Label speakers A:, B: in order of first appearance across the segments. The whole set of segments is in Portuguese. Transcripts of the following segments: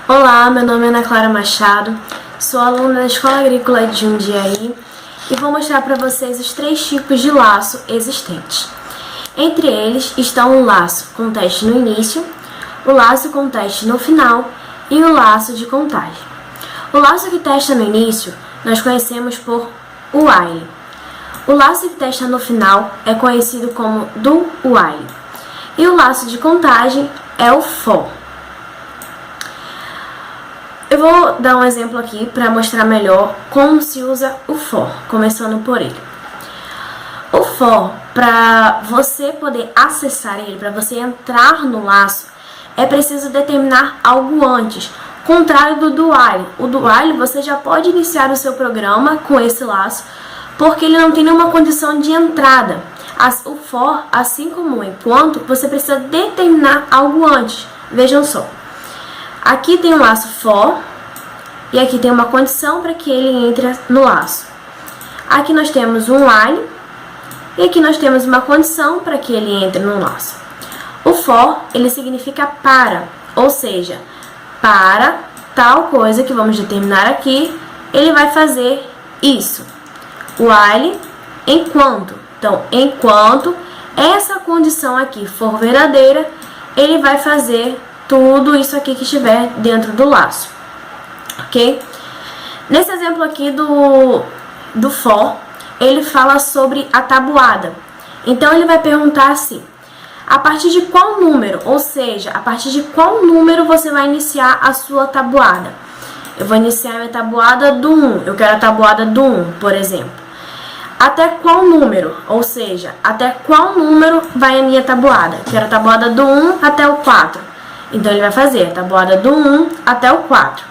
A: Olá, meu nome é Ana Clara Machado, sou aluna da Escola Agrícola de Jundiaí e vou mostrar para vocês os 3 tipos de laço existentes. Entre eles estão o laço com teste no início, o laço com teste no final e o laço de contagem. O laço que testa no início nós conhecemos por while. O laço que testa no final é conhecido como do while. E o laço de contagem é o for. Eu vou dar um exemplo aqui para mostrar melhor como se usa o for, começando por ele. O for, para você poder acessar ele, para você entrar no laço, é preciso determinar algo antes, contrário do while. O do while você já pode iniciar o seu programa com esse laço, porque ele não tem nenhuma condição de entrada. O for, assim como o enquanto, você precisa determinar algo antes. Vejam só. Aqui tem um laço for e aqui tem uma condição para que ele entre no laço. Aqui nós temos um while e aqui nós temos uma condição para que ele entre no laço. O for, ele significa para, ou seja, para tal coisa que vamos determinar aqui, ele vai fazer isso. While, enquanto. Então, enquanto essa condição aqui for verdadeira, ele vai fazer tudo isso aqui que estiver dentro do laço, ok? Nesse exemplo aqui do for, ele fala sobre a tabuada. Então, ele vai perguntar assim, a partir de qual número, ou seja, a partir de qual número você vai iniciar a sua tabuada? Eu vou iniciar a minha tabuada do 1, eu quero a tabuada do 1, por exemplo. Até qual número? Ou seja, até qual número vai a minha tabuada? Quero a tabuada do 1 até o 4. Então, ele vai fazer a tabuada do 1 até o 4.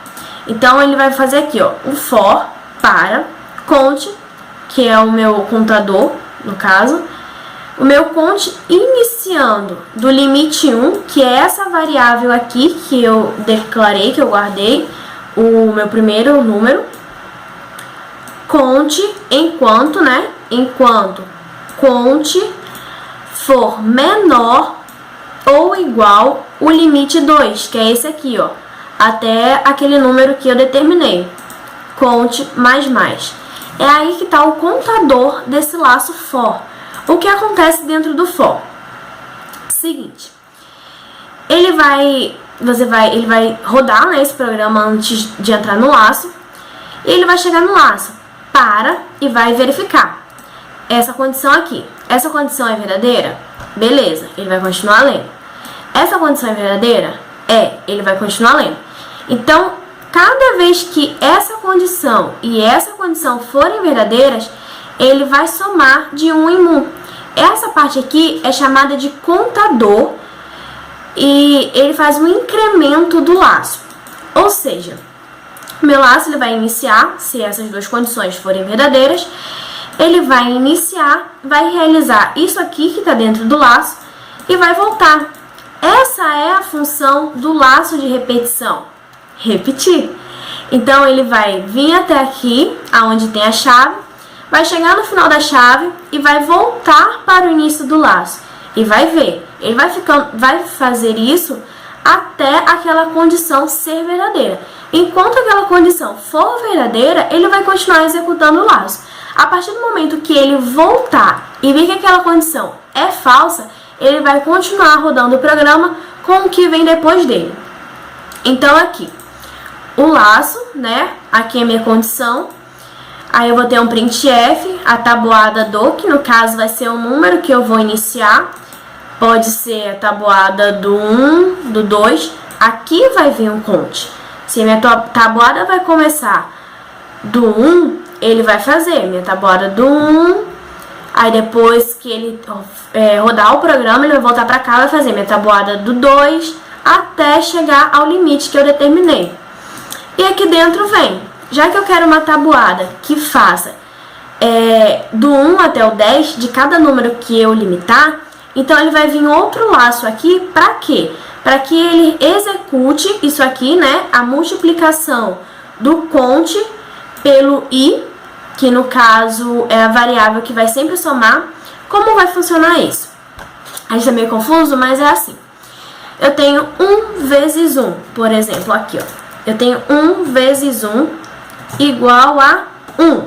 A: Então, ele vai fazer aqui, ó, o for para conte, que é o meu contador, no caso. O meu conte iniciando do limite 1, que é essa variável aqui que eu declarei, que eu guardei, o meu primeiro número. Conte enquanto, né? Enquanto conte for menor ou igual o limite 2, que é esse aqui, ó, até aquele número que eu determinei. Conte mais. É aí que está o contador desse laço for. O que acontece dentro do for? Seguinte, ele vai rodar, né, esse programa antes de entrar no laço, e ele vai chegar no laço, para e vai verificar essa condição aqui. Essa condição é verdadeira? Beleza, ele vai continuar lendo. Essa condição é verdadeira? Ele vai continuar lendo. Então, cada vez que essa condição e essa condição forem verdadeiras, ele vai somar de 1 em 1. Essa parte aqui é chamada de contador e ele faz um incremento do laço. Ou seja, o meu laço ele vai iniciar, se essas duas condições forem verdadeiras, ele vai iniciar, vai realizar isso aqui que está dentro do laço e vai voltar. Essa é a função do laço de repetição, repetir. Então, ele vai vir até aqui, aonde tem a chave, vai chegar no final da chave e vai voltar para o início do laço. E vai ver, ele vai fazer isso até aquela condição ser verdadeira. Enquanto aquela condição for verdadeira, ele vai continuar executando o laço. A partir do momento que ele voltar e ver que aquela condição é falsa, ele vai continuar rodando o programa com o que vem depois dele. Então, aqui, o laço, né? Aqui é a minha condição. Aí eu vou ter um printf, a tabuada do, que no caso vai ser o número que eu vou iniciar. Pode ser a tabuada do 1, do 2. Aqui vai vir um conte. Se a minha tabuada vai começar do 1, ele vai fazer minha tabuada do 1. Aí depois que ele rodar o programa, ele vai voltar para cá e vai fazer minha tabuada do 2 até chegar ao limite que eu determinei. E aqui dentro vem, já que eu quero uma tabuada que faça do 1 até o 10 de cada número que eu limitar, então ele vai vir outro laço aqui, para quê? Para que ele execute isso aqui, né? A multiplicação do conte pelo i, que no caso é a variável que vai sempre somar. Como vai funcionar isso? A gente é meio confuso, mas é assim. Eu tenho 1 vezes 1, por exemplo, aqui, ó. Eu tenho 1 vezes 1 igual a 1,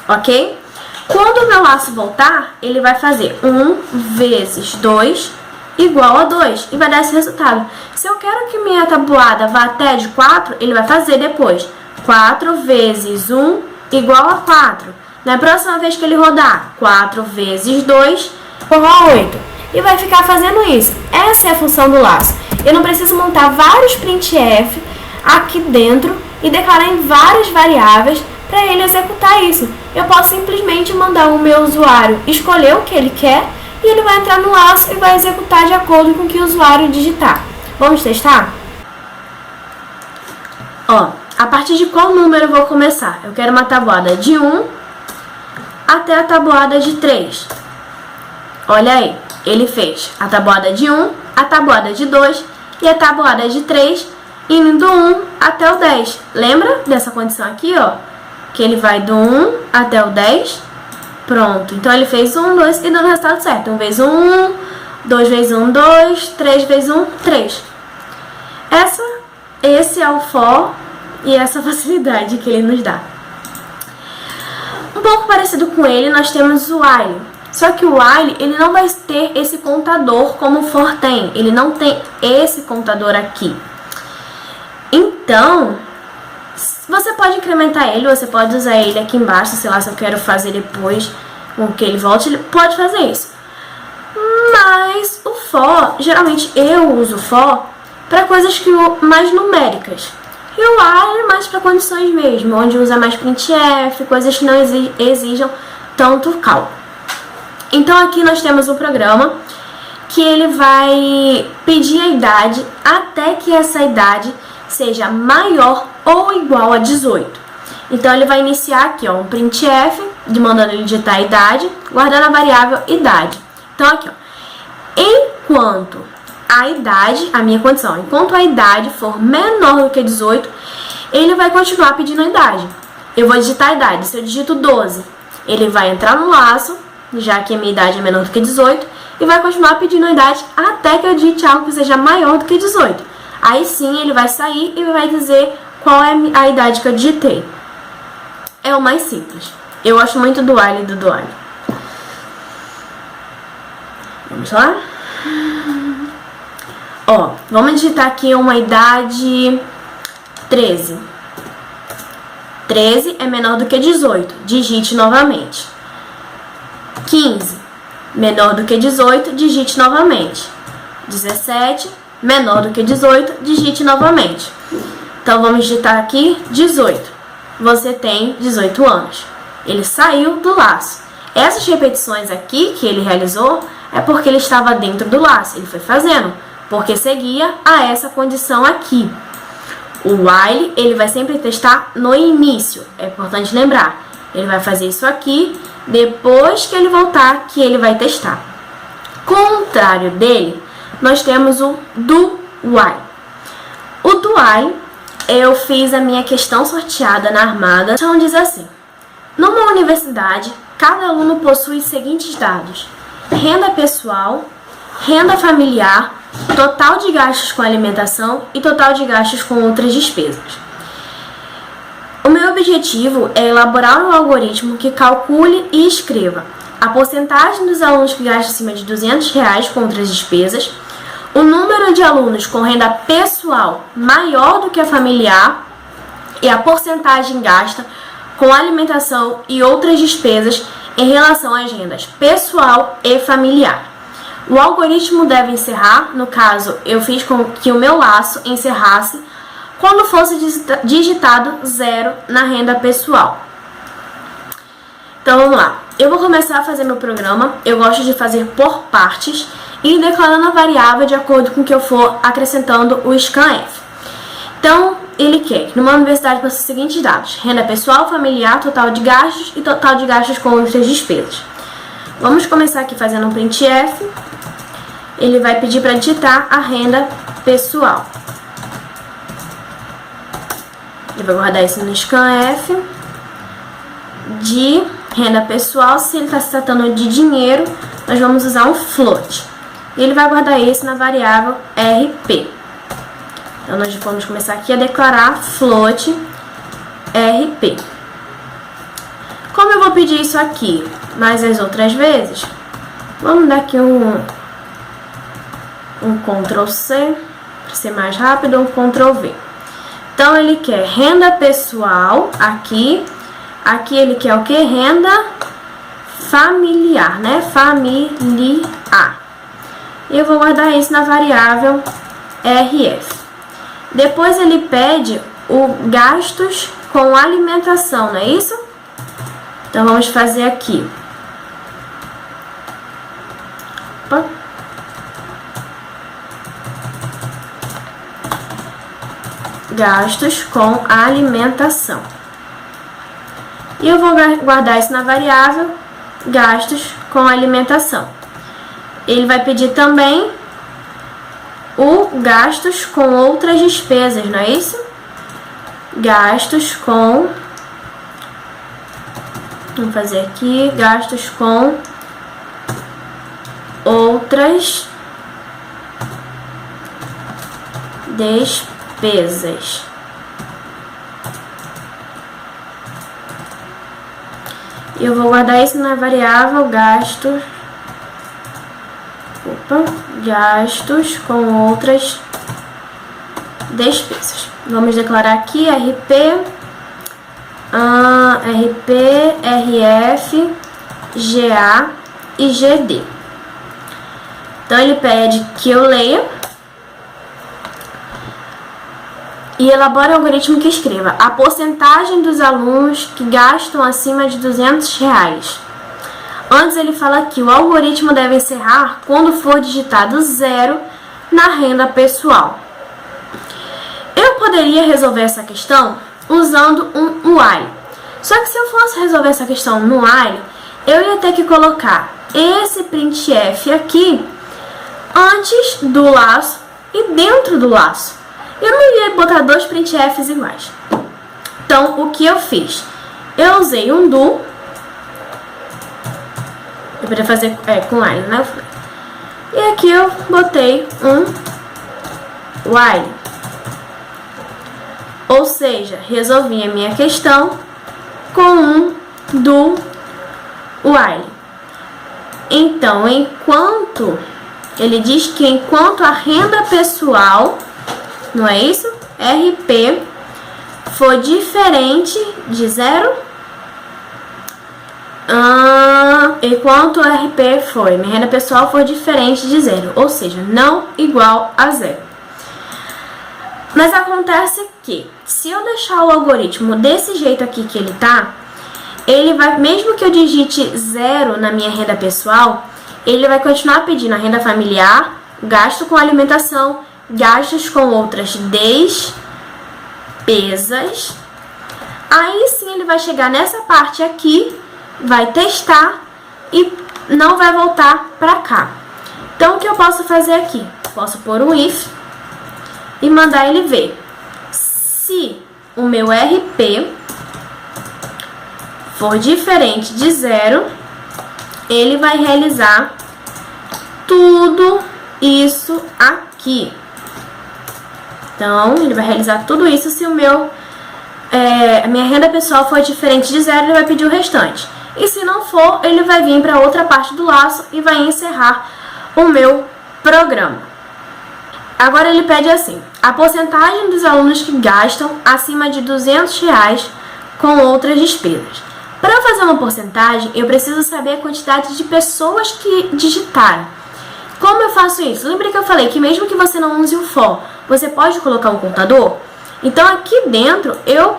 A: ok? Quando o meu laço voltar, ele vai fazer 1 vezes 2 igual a 2 e vai dar esse resultado. Se eu quero que minha tabuada vá até de 4, ele vai fazer depois 4 vezes 1 igual a 4. Na próxima vez que ele rodar, 4 vezes 2 igual a 8. E vai ficar fazendo isso. Essa é a função do laço. Eu não preciso montar vários printf aqui dentro e declarar em várias variáveis para ele executar isso. Eu posso simplesmente mandar o meu usuário escolher o que ele quer e ele vai entrar no laço e vai executar de acordo com o que o usuário digitar. Vamos testar? Ó, a partir de qual número eu vou começar? Eu quero uma tabuada de 1 até a tabuada de 3. Olha aí, ele fez a tabuada de 1, a tabuada de 2 e a tabuada de 3, indo do 1 até o 10. Lembra dessa condição aqui, ó? Que ele vai do 1 até o 10. Pronto, então ele fez 1, 2 e deu o resultado certo. 1 vezes 1, 2 vezes 1, 2, 3 vezes 1, 3. Esse é o for e essa facilidade que ele nos dá. Um pouco parecido com ele, nós temos o while. Só que o while, ele não vai ter esse contador como o for tem. Ele não tem esse contador aqui. Então, você pode incrementar ele, você pode usar ele aqui embaixo, sei lá, se eu quero fazer depois com que ele volte, ele pode fazer isso. Mas o for, geralmente eu uso o for para coisas mais numéricas. E o while mais para condições mesmo, onde usa mais printf, coisas que não exijam tanto cálculo. Então aqui nós temos um programa que ele vai pedir a idade até que essa idade seja maior ou igual a 18. Então ele vai iniciar aqui, ó, um printf, mandando ele digitar a idade, guardando a variável idade. Então aqui, ó, enquanto a idade, a minha condição, enquanto a idade for menor do que 18, ele vai continuar pedindo a idade. Eu vou digitar a idade. Se eu digito 12, ele vai entrar no laço, já que a minha idade é menor do que 18, e vai continuar pedindo a idade até que eu digite algo que seja maior do que 18. Aí sim ele vai sair e vai dizer qual é a idade que eu digitei. É o mais simples. Eu gosto muito do while e do do while. Vamos lá? Ó, vamos digitar aqui uma idade 13. 13 é menor do que 18. Digite novamente. 15, menor do que 18, digite novamente. 17, menor do que 18, digite novamente. Então, vamos digitar aqui 18. Você tem 18 anos. Ele saiu do laço. Essas repetições aqui que ele realizou é porque ele estava dentro do laço. Ele foi fazendo, porque seguia a essa condição aqui. O while, ele vai sempre testar no início. É importante lembrar. Ele vai fazer isso aqui, depois que ele voltar, que ele vai testar. Contrário dele, nós temos o do while. O do while, eu fiz a minha questão sorteada na Armada. Então diz assim: numa universidade, cada aluno possui os seguintes dados: renda pessoal, renda familiar, total de gastos com alimentação e total de gastos com outras despesas. O meu objetivo é elaborar um algoritmo que calcule e escreva a porcentagem dos alunos que gastam acima de R$200 com outras despesas, o número de alunos com renda pessoal maior do que a familiar e a porcentagem gasta com alimentação e outras despesas em relação às rendas pessoal e familiar. O algoritmo deve encerrar, no caso, eu fiz com que o meu laço encerrasse quando fosse digitado 0 na renda pessoal. Então vamos lá. Eu vou começar a fazer meu programa. Eu gosto de fazer por partes e declarando a variável de acordo com que eu for acrescentando o scanf. Então, ele quer que numa universidade possui os seguintes dados: renda pessoal, familiar, total de gastos e total de gastos com outras despesas. Vamos começar aqui fazendo um printf. Ele vai pedir para digitar a renda pessoal. Ele vai guardar isso no scanf de renda pessoal. Se ele está se tratando de dinheiro, nós vamos usar um float. E ele vai guardar isso na variável RP. Então, nós vamos começar aqui a declarar float RP. Como eu vou pedir isso aqui, mais as outras vezes, vamos dar aqui um Ctrl C, para ser mais rápido, um Ctrl V. Então, ele quer renda pessoal aqui. Aqui ele quer o que? Renda familiar, né? Familiar. Eu vou guardar isso na variável RF. Depois ele pede o gastos com alimentação, não é isso? Então, vamos fazer aqui. Opa. Gastos com alimentação. E eu vou guardar isso na variável gastos com alimentação. Ele vai pedir também o gastos com outras despesas, não é isso? Gastos com... Vamos fazer aqui, gastos com outras despesas. Eu vou guardar isso na variável gastos. Gastos com outras despesas. Vamos declarar aqui RP, RF, GA e GD. Então, ele pede que eu leia e elabore um algoritmo que escreva a porcentagem dos alunos que gastam acima de R$200. Antes ele fala que o algoritmo deve encerrar quando for digitado 0 na renda pessoal. Eu poderia resolver essa questão usando um while. Só que se eu fosse resolver essa questão no while, eu ia ter que colocar esse printf aqui antes do laço e dentro do laço. Eu não ia botar dois printfs iguais. Então, o que eu fiz? Eu usei um do. Eu poderia fazer com while, né? E aqui eu botei um while. Ou seja, resolvi a minha questão com um do while. Então, enquanto... Ele diz que enquanto a renda pessoal, não é isso? RP for diferente de 0. Enquanto o RP foi, minha renda pessoal for diferente de 0. Ou seja, não igual a 0. Mas acontece que, se eu deixar o algoritmo desse jeito aqui que ele tá, ele vai, mesmo que eu digite 0 na minha renda pessoal, ele vai continuar pedindo a renda familiar, gasto com alimentação, gastos com outras despesas. Aí sim ele vai chegar nessa parte aqui, vai testar e não vai voltar para cá. Então o que eu posso fazer aqui? Posso pôr um if e mandar ele ver. Se o meu RP for diferente de 0, ele vai realizar tudo isso aqui. Então, ele vai realizar tudo isso se o meu, a minha renda pessoal for diferente de 0, ele vai pedir o restante. E se não for, ele vai vir para outra parte do laço e vai encerrar o meu programa. Agora ele pede assim, a porcentagem dos alunos que gastam acima de R$200 com outras despesas. Para eu fazer uma porcentagem, eu preciso saber a quantidade de pessoas que digitaram. Como eu faço isso? Lembra que eu falei que mesmo que você não use o for, você pode colocar um contador? Então aqui dentro eu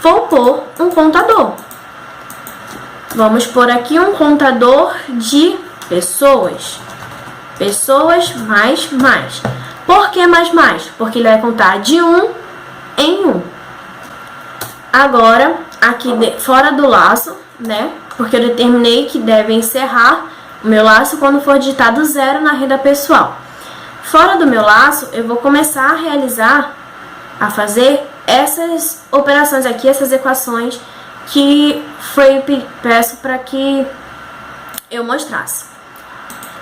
A: vou pôr um contador. Vamos pôr aqui um contador de pessoas. Pessoas mais. Por que mais? Porque ele vai contar de 1 em 1. Agora, aqui fora do laço, né? Porque eu determinei que deve encerrar o meu laço quando for digitado 0 na renda pessoal. Fora do meu laço, eu vou começar a fazer essas operações aqui, essas equações que peço para que eu mostrasse.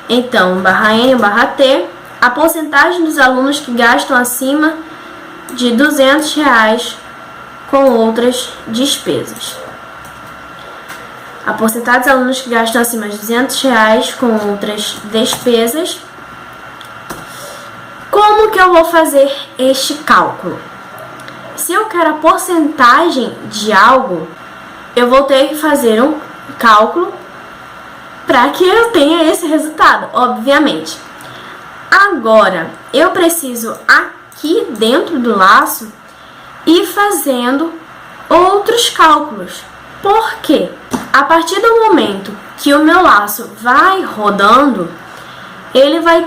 A: Então, /n, /t, a porcentagem dos alunos que gastam acima de R$200 com outras despesas. A porcentagem dos alunos que gastam acima de R$200 com outras despesas. Como que eu vou fazer este cálculo? Se eu quero a porcentagem de algo, eu vou ter que fazer um cálculo para que eu tenha esse resultado, obviamente. Agora, eu preciso aqui dentro do laço ir fazendo outros cálculos. Por quê? A partir do momento que o meu laço vai rodando, ele vai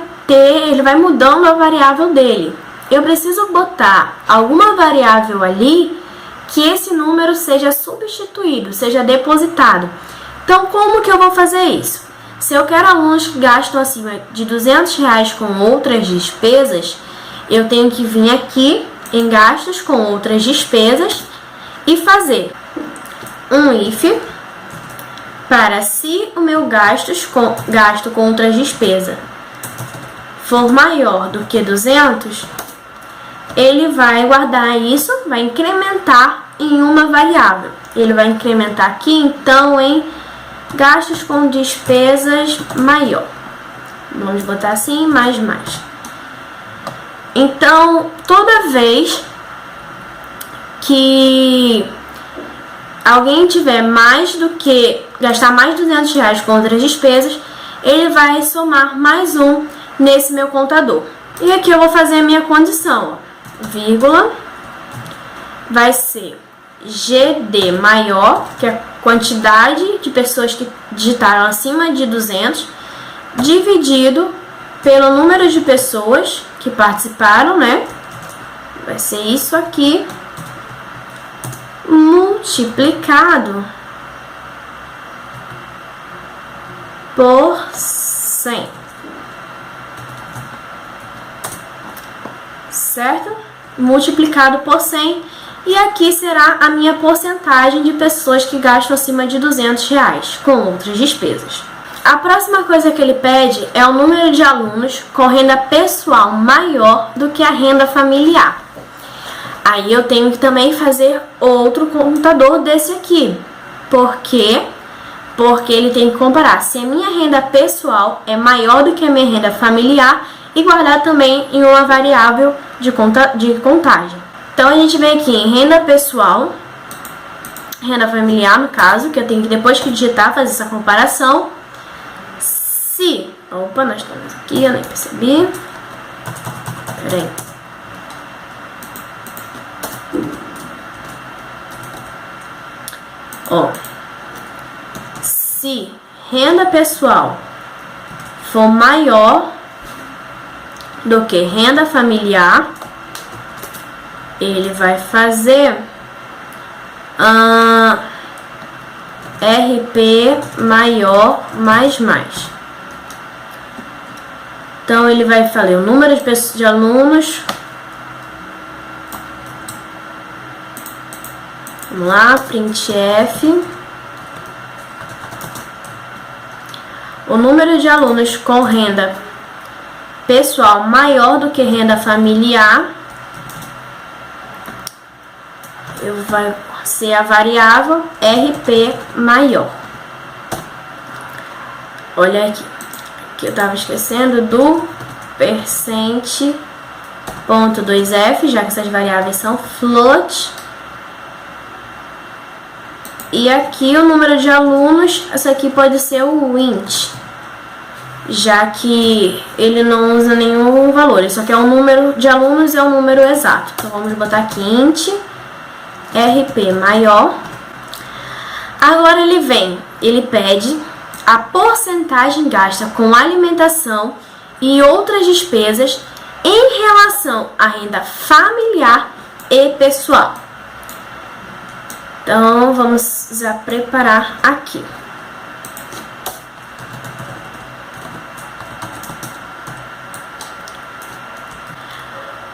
A: mudando a variável dele. Eu preciso botar alguma variável ali que esse número seja substituído, seja depositado. Então, como que eu vou fazer isso? Se eu quero alunos que gastam acima de R$200 com outras despesas, eu tenho que vir aqui em gastos com outras despesas e fazer um if para se o meu gasto com outras despesas for maior do que 200, ele vai guardar isso, vai incrementar em uma variável. Ele vai incrementar aqui, então, em gastos com despesas maior. Vamos botar assim, mais. Então, toda vez que alguém tiver gastar mais de R$200 com outras despesas, ele vai somar mais um nesse meu contador. E aqui eu vou fazer a minha condição, ó. Vírgula, vai ser GD maior, que é a quantidade de pessoas que digitaram acima de 200, dividido pelo número de pessoas que participaram, né? Vai ser isso aqui, multiplicado por 100. Certo? Multiplicado por 100. E aqui será a minha porcentagem de pessoas que gastam acima de R$200 com outras despesas. A próxima coisa que ele pede é o número de alunos com renda pessoal maior do que a renda familiar. Aí eu tenho que também fazer outro contador desse aqui. Por quê? Porque ele tem que comparar se a minha renda pessoal é maior do que a minha renda familiar e guardar também em uma variável de contagem. Então, a gente vem aqui em renda pessoal, renda familiar, no caso, que eu tenho que, depois que digitar, fazer essa comparação. Opa, nós estamos aqui, eu nem percebi. Peraí. Ó, se renda pessoal for maior do que renda familiar, ele vai fazer RP maior mais. Então, ele vai fazer o número de alunos. Vamos lá, printf. O número de alunos com renda pessoal maior do que renda familiar vai ser a variável RP maior. Olha aqui, que eu estava esquecendo do %.2f, já que essas variáveis são float. E aqui o número de alunos, essa aqui pode ser o int, já que ele não usa nenhum valor, ele só quer um número de alunos, é um número exato. Então vamos botar aqui int RP maior. Agora ele pede a porcentagem gasta com alimentação e outras despesas em relação à renda familiar e pessoal. Então, vamos já preparar aqui.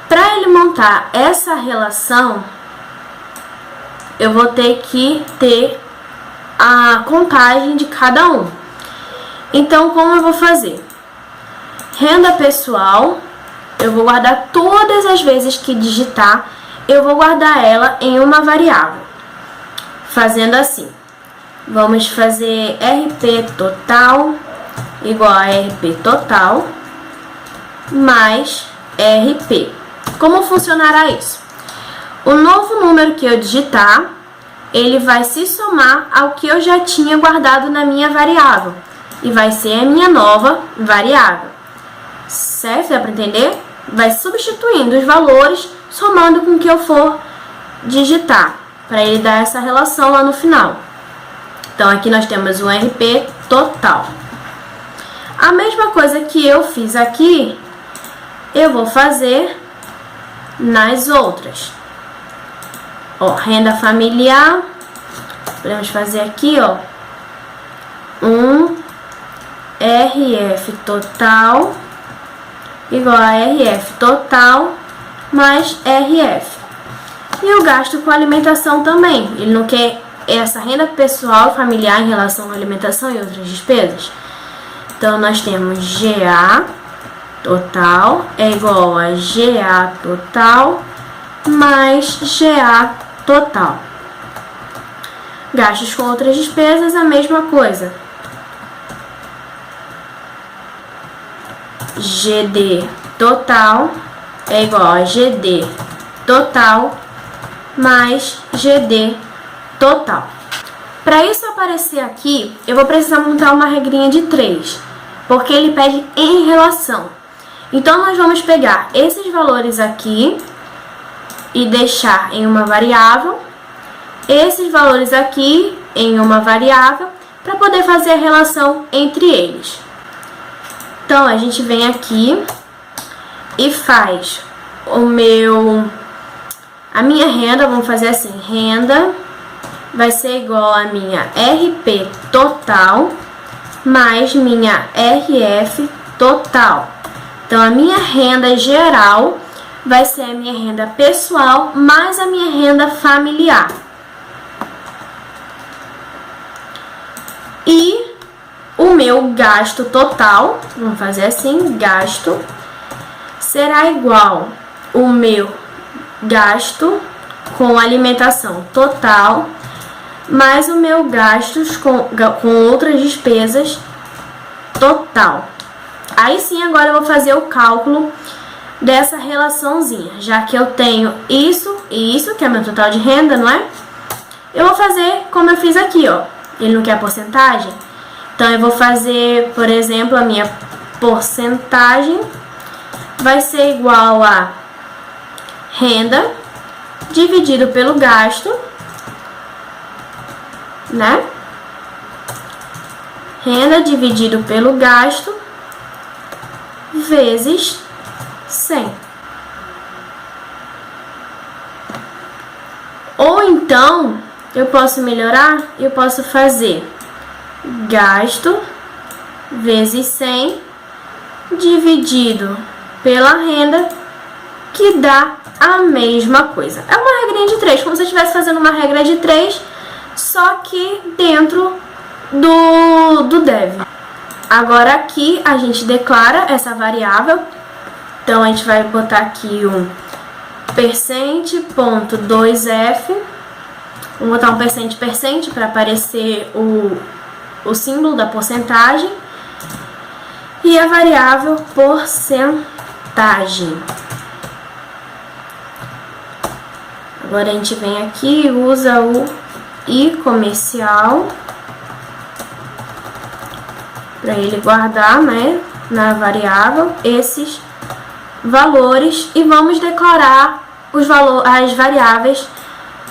A: Para ele montar essa relação, eu vou ter que ter a contagem de cada um. Então, como eu vou fazer? Renda pessoal, eu vou guardar todas as vezes que digitar eu vou guardar ela em uma variável, fazendo assim. Vamos fazer RP total igual a RP total mais RP. Como funcionará isso? O novo número que eu digitar, ele vai se somar ao que eu já tinha guardado na minha variável e vai ser a minha nova variável. Certo? Dá para entender? Vai substituindo os valores, somando com o que eu for digitar, para ele dar essa relação lá no final. Então, aqui nós temos um RP total. A mesma coisa que eu fiz aqui, eu vou fazer nas outras. Ó, renda familiar, podemos fazer aqui, ó, um RF total igual a RF total mais RF. E o gasto com alimentação também. Ele não quer essa renda pessoal familiar em relação à alimentação e outras despesas. Então, nós temos GA total é igual a GA total mais GA total. Gastos com outras despesas, a mesma coisa. GD total é igual a GD total mais GD total. Para isso aparecer aqui, eu vou precisar montar uma regrinha de 3, porque ele pede em relação. Então, nós vamos pegar esses valores aqui e deixar em uma variável, esses valores aqui em uma variável, para poder fazer a relação entre eles. Então, a gente vem aqui e faz a minha renda, vamos fazer assim, renda vai ser igual a minha RP total mais minha RF total. Então, a minha renda geral vai ser a minha renda pessoal mais a minha renda familiar. E o meu gasto total, vamos fazer assim, gasto, será igual o meu gasto com alimentação total mais o meu gastos com outras despesas total. Aí sim, agora eu vou fazer o cálculo dessa relaçãozinha, já que eu tenho isso e isso, que é meu total de renda, não é? Eu vou fazer como eu fiz aqui, ó. Ele não quer porcentagem? Então, eu vou fazer, por exemplo, a minha porcentagem vai ser igual a renda dividido pelo gasto, né? Renda dividido pelo gasto vezes 100. Ou então, eu posso melhorar, eu posso fazer gasto vezes 100 dividido pela renda, que dá a mesma coisa. É uma regrinha de 3, como se eu estivesse fazendo uma regra de 3, só que dentro do dev. Agora aqui a gente declara essa variável. Então, a gente vai botar aqui um %.2f. Vamos botar um percent para aparecer o símbolo da porcentagem. E a variável porcentagem. Agora a gente vem aqui e usa o i comercial para ele guardar, né, na variável esses valores, e vamos declarar as variáveis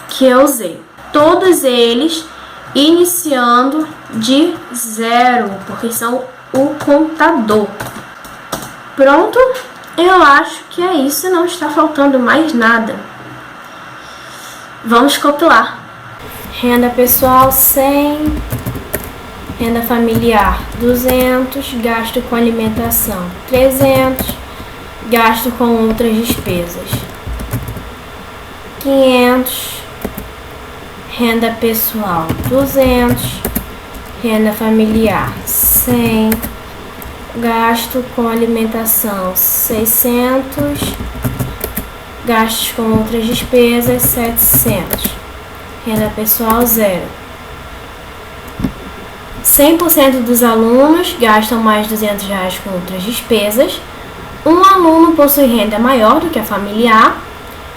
A: que eu usei. Todos eles iniciando de 0, porque são o contador. Pronto? Eu acho que é isso, não está faltando mais nada. Vamos compilar. Renda pessoal 100, renda familiar 200, gasto com alimentação 300, gasto com outras despesas 500, renda pessoal 200, renda familiar 100, gasto com alimentação 600, Gastos com outras despesas, 700. Renda pessoal, 0. 100% dos alunos gastam mais de R$200 com outras despesas. Um aluno possui renda maior do que a familiar.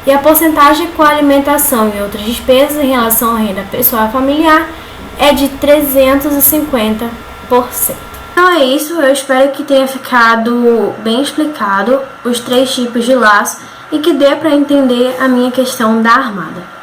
A: E a porcentagem com alimentação e outras despesas em relação à renda pessoal e familiar é de 350%. Então é isso, eu espero que tenha ficado bem explicado os 3 tipos de laço e que dê para entender a minha questão da armada.